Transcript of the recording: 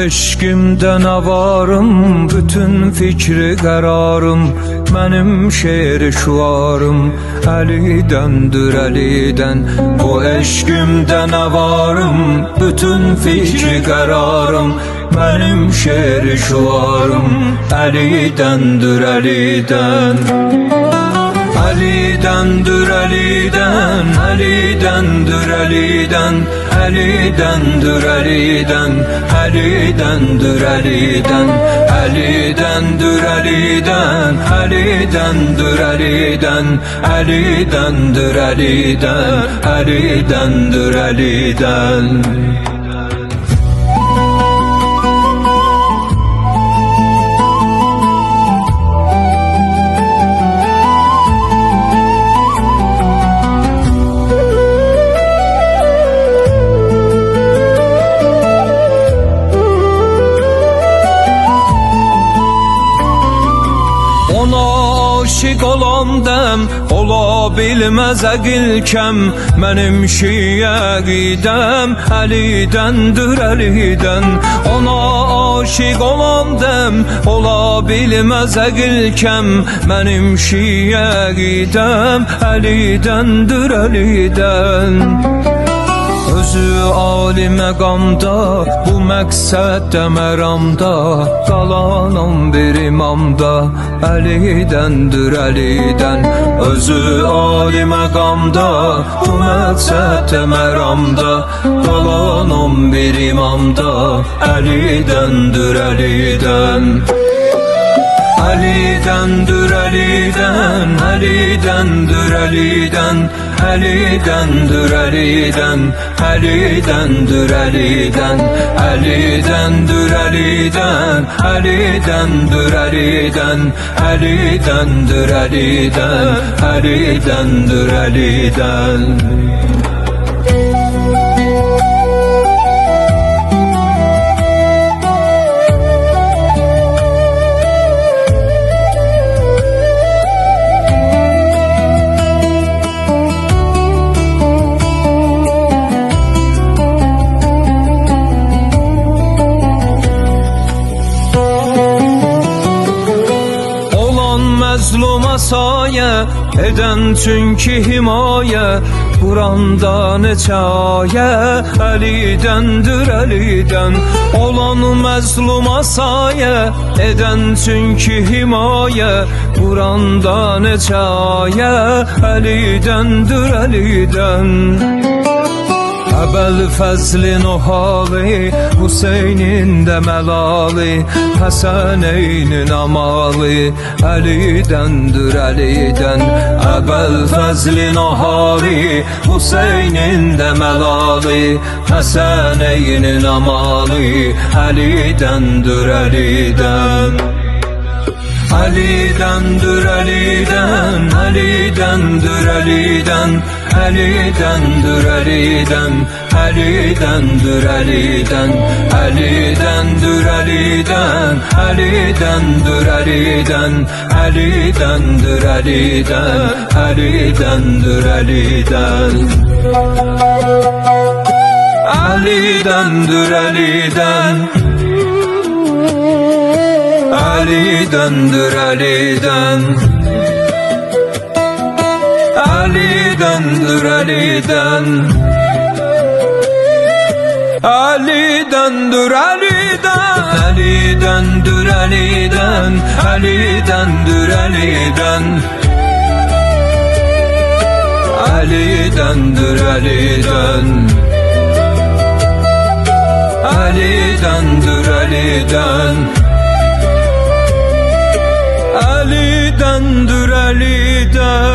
eşkimdə nə varım, bütün fikri qərarım, mənim şeiri şuarım, Əlidəndir Əlidən. Bu eşkimdə nə varım, bütün fikri qərarım, mənim şeiri şuarım, Əlidəndir Əlidən. Əlidəndir Əlidən, Əlidəndir Əlidən, Əlidəndir Əlidən, Əlidəndir Əlidən, Əlidəndir Əlidən, Əlidəndir Əlidən, Əlidəndir Əlidən, Əlidəndir Əlidən. Aşık olan dem ola bilmez əqilkəm, mənim şiyə qidəm Əlidəndir Əlidən. Ona aşık olan dem ola bilmez əqilkəm, mənim şiyə qidəm Əlidəndir Əlidən. Özü âli məqamda, bu məqsəddə məramda, qalanam bir imamda, Əlidəndir Əlidən. Özü âli məqamda, bu məqsəddə məramda, qalanam bir imamda, Əlidəndir Əlidən. Əlidəndir Əlidən, Əlidəndir Əlidən, Əlidəndir Əlidən, Əlidəndir Əlidən, Əlidəndir Əlidən, Əlidəndir Əlidən, Əlidəndir Əlidən, Əlidəndir Əlidən. Məzluma sayə edən çünki himayə, Quranda neçə ayə Əlidəndir Əlidən. Olan məzluma sayə edən çünki himayə, Quranda neçə ayə Əlidəndir Əlidən. Əbəl fəzlin o halı, Hüseynin də məlalı, Həsəneynin amalı, Əlidəndir Əlidən. Əbəl fəzlin o halı, Hüseynin də məlalı, Həsəneynin amalı, Əlidəndir Əlidən. Əlidəndir Əlidən, Əlidəndir Əlidən, Əlidəndir Əlidən, Əlidəndir Əlidən, Əlidəndir Əlidən, Əlidəndir Əlidən, Əlidəndir Əlidən, Əlidəndir Əlidən. Əlidəndir Əlidən, Əlidəndir Əlidən, Əlidəndir Əlidən, Əlidəndir Əlidən, Əlidəndir Əlidən, Əlidəndir Əlidən, Əlidəndir Əlidən, Əlidəndir Əlidən, Əlidəndir Əlidən.